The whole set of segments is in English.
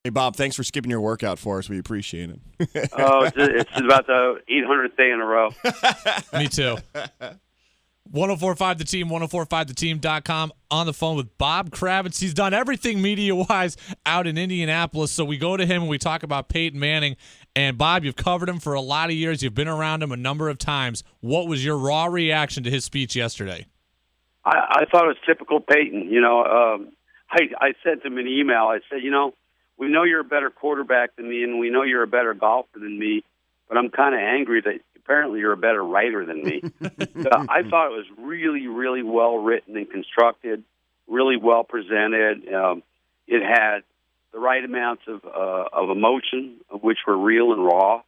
Hey, Bob, thanks for skipping your workout for us. We appreciate it. Oh, it's about the 800th day in a row. Me too. 1045 The Team, 1045theteam.com. On the phone with Bob Kravitz. He's done everything media-wise out in Indianapolis, so we go to him and we talk about Peyton Manning. And, Bob, you've covered him for a lot of years. You've been around him a number of times. What was your raw reaction to his speech yesterday? I thought it was typical Peyton. I sent him an email. I said, we know you're a better quarterback than me, and we know you're a better golfer than me, but I'm kind of angry that apparently you're a better writer than me. I thought it was really, really well written and constructed, really well presented. It had the right amounts of emotion, which were real and raw.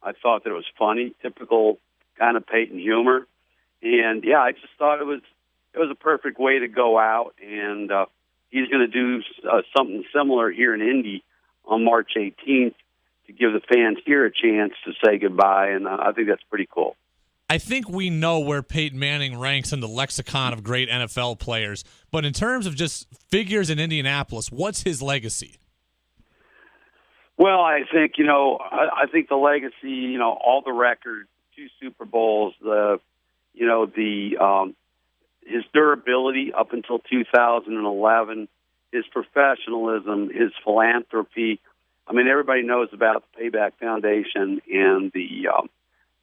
I thought that it was funny, typical kind of Peyton humor. And, I just thought it was a perfect way to go out, and he's going to do something similar here in Indy on March 18th to give the fans here a chance to say goodbye, and I think that's pretty cool. I think we know where Peyton Manning ranks in the lexicon of great NFL players, but in terms of just figures in Indianapolis, what's his legacy? Well, I think, I think the legacy, all the records, 2 Super Bowls, his durability up until 2011, his professionalism, his philanthropy. I mean, everybody knows about the Payback Foundation and the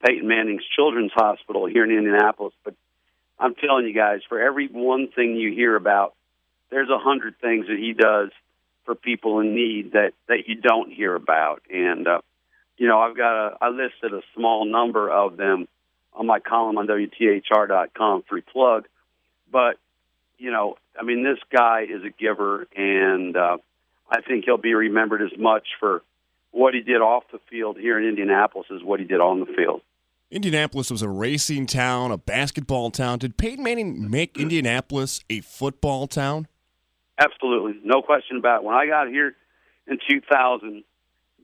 Peyton Manning's Children's Hospital here in Indianapolis. But I'm telling you guys, for every one thing you hear about, there's 100 things that he does for people in need that you don't hear about. And, I listed a small number of them on my column on WTHR.com, free plug. But, this guy is a giver, and I think he'll be remembered as much for what he did off the field here in Indianapolis as what he did on the field. Indianapolis was a racing town, a basketball town. Did Peyton Manning make Indianapolis a football town? Absolutely. No question about it. When I got here in 2000,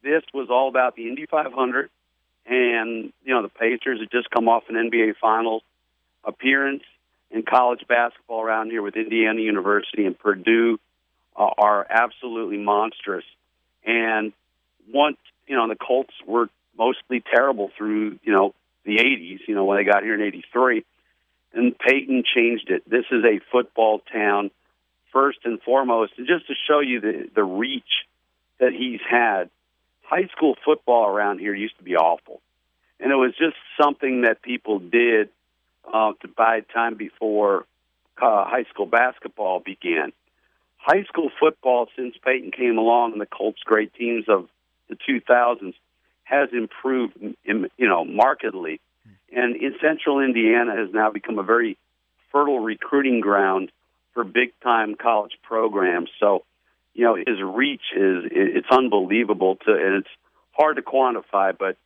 this was all about the Indy 500, and, the Pacers had just come off an NBA Finals appearance in college basketball around here with Indiana University and Purdue are absolutely monstrous. And once, the Colts were mostly terrible through, the 80s, when they got here in 83. And Peyton changed it. This is a football town, first and foremost. And just to show you the reach that he's had, high school football around here used to be awful. And it was just something that people did to buy time before high school basketball began. High school football, since Peyton came along and the Colts' great teams of the 2000s, has improved, markedly. And in central Indiana has now become a very fertile recruiting ground for big-time college programs. So, his reach it's unbelievable, and it's hard to quantify, but,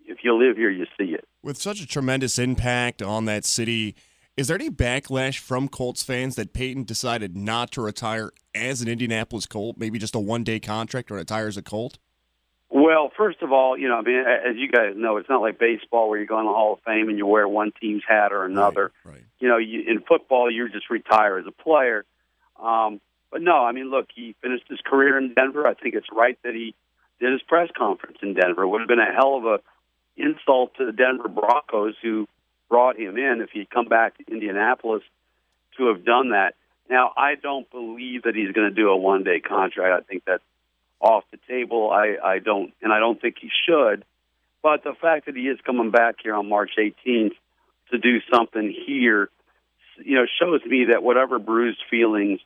if you live here, you see it. With such a tremendous impact on that city, is there any backlash from Colts fans that Peyton decided not to retire as an Indianapolis Colt, maybe just a one-day contract or retire as a Colt? Well, first of all, as you guys know, it's not like baseball where you go in the Hall of Fame and you wear one team's hat or another. Right. In football, you just retire as a player. But no, look, he finished his career in Denver. I think it's right that he did his press conference in Denver. It would have been a hell of a insult to the Denver Broncos, who brought him in, if he'd come back to Indianapolis, to have done that. Now, I don't believe that he's going to do a one-day contract. I think that's off the table. I don't think he should. But the fact that he is coming back here on March 18th to do something here, shows me that whatever bruised feelings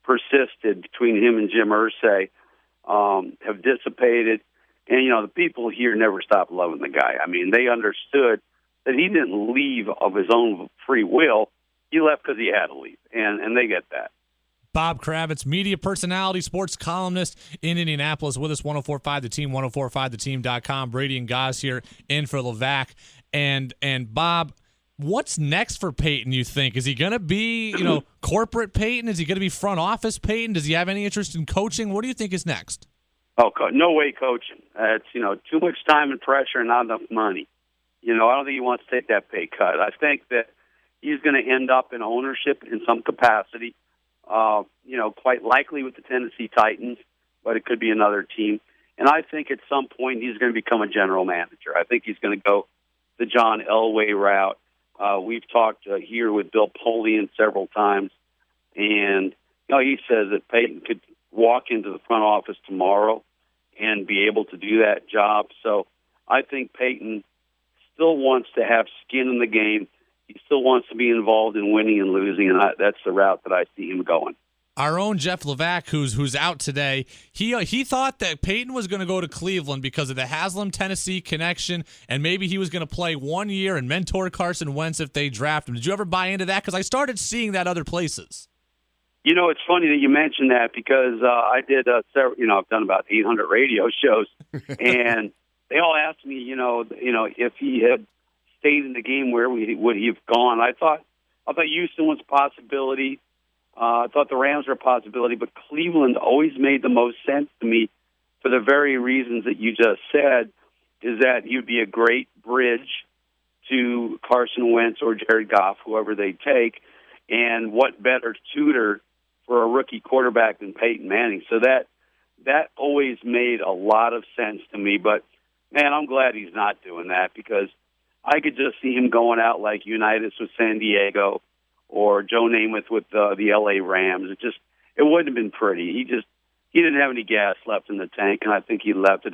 persisted between him and Jim Irsay have dissipated. And, the people here never stopped loving the guy. They understood that he didn't leave of his own free will. He left because he had to leave, and they get that. Bob Kravitz, media personality, sports columnist in Indianapolis, with us, 1045 The Team, 1045theteam.com. Brady and Goss here in for Levac. And Bob, what's next for Peyton, you think? Is he going to be, corporate Peyton? Is he going to be front office Peyton? Does he have any interest in coaching? What do you think is next? Oh, no way coaching. It's, too much time and pressure and not enough money. I don't think he wants to take that pay cut. I think that he's going to end up in ownership in some capacity, quite likely with the Tennessee Titans. but it could be another team. And I think at some point he's going to become a general manager. I think he's going to go the John Elway route. We've talked here with Bill Polian several times, and he says that Peyton could walk into the front office tomorrow and be able to do that job. So I think Peyton still wants to have skin in the game. He still wants to be involved in winning and losing, and that's the route that I see him going. Our own Jeff Levac, who's out today, he thought that Peyton was going to go to Cleveland because of the Haslam, Tennessee connection, and maybe he was going to play 1 year and mentor Carson Wentz if they draft him. Did you ever buy into that? Because I started seeing that other places. It's funny that you mentioned that because I did several. I've done about 800 radio shows, and they all asked me, if he had stayed in the game, where would he have gone? I thought Houston was a possibility. I thought the Rams were a possibility, but Cleveland always made the most sense to me for the very reasons that you just said, is that he'd be a great bridge to Carson Wentz or Jared Goff, whoever they take, and what better tutor for a rookie quarterback than Peyton Manning. So that always made a lot of sense to me, but, man, I'm glad he's not doing that because I could just see him going out like Unitas with San Diego, or Joe Namath with the L.A. Rams. It wouldn't have been pretty. He didn't have any gas left in the tank, and I think he left at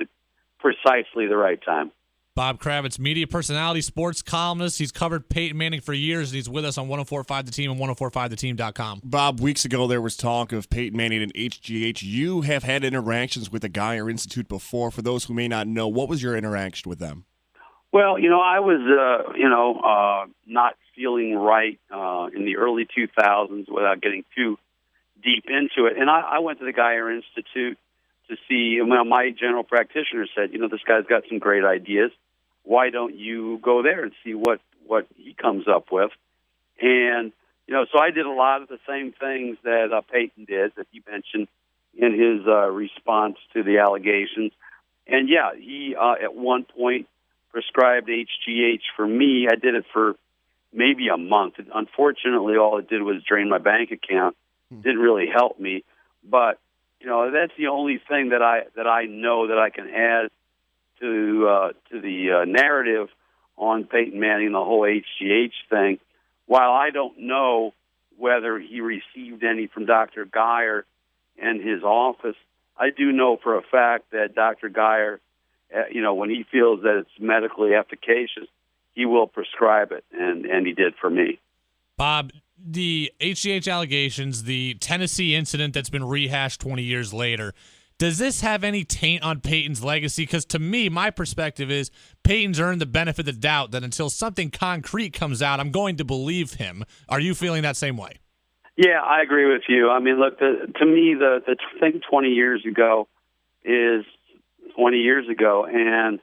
precisely the right time. Bob Kravitz, media personality, sports columnist. He's covered Peyton Manning for years, and he's with us on 104.5 The Team and 104.5theteam.com. Bob, weeks ago there was talk of Peyton Manning and HGH. You have had interactions with the Geyer Institute before. For those who may not know, what was your interaction with them? Well, I was, not feeling right in the early 2000s without getting too deep into it. And I went to the Geyer Institute to see, my general practitioner said, this guy's got some great ideas. Why don't you go there and see what he comes up with? And, so I did a lot of the same things that Peyton did, that he mentioned in his response to the allegations. And, yeah, he at one point prescribed HGH for me. I did it for maybe a month. And unfortunately, all it did was drain my bank account. Didn't really help me. But, that's the only thing that I know that I can add to the narrative on Peyton Manning, the whole HGH thing. While I don't know whether he received any from Dr. Geyer and his office, I do know for a fact that Dr. Geyer, when he feels that it's medically efficacious, he will prescribe it, and he did for me. Bob, the HGH allegations, the Tennessee incident that's been rehashed 20 years later, does this have any taint on Peyton's legacy? Because to me, my perspective is Peyton's earned the benefit of the doubt that until something concrete comes out, I'm going to believe him. Are you feeling that same way? Yeah, I agree with you. I mean, look, to me, the thing 20 years ago is 20 years ago, and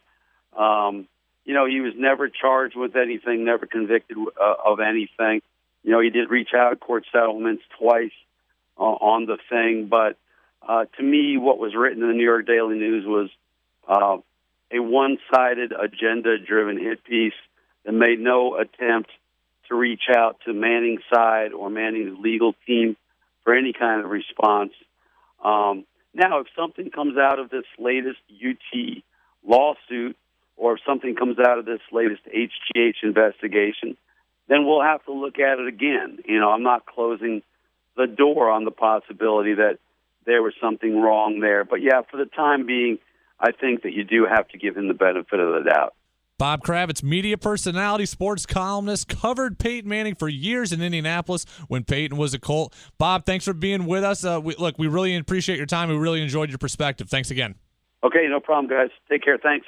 he was never charged with anything, never convicted of anything. He did reach out court settlements twice on the thing, but to me, what was written in the New York Daily News was a one-sided, agenda-driven hit piece that made no attempt to reach out to Manning's side or Manning's legal team for any kind of response. Now, if something comes out of this latest UT lawsuit, or if something comes out of this latest HGH investigation, then we'll have to look at it again. I'm not closing the door on the possibility that there was something wrong there. But, yeah, for the time being, I think that you do have to give him the benefit of the doubt. Bob Kravitz, media personality, sports columnist, covered Peyton Manning for years in Indianapolis when Peyton was a Colt. Bob, thanks for being with us. We really appreciate your time. We really enjoyed your perspective. Thanks again. Okay, no problem, guys. Take care. Thanks.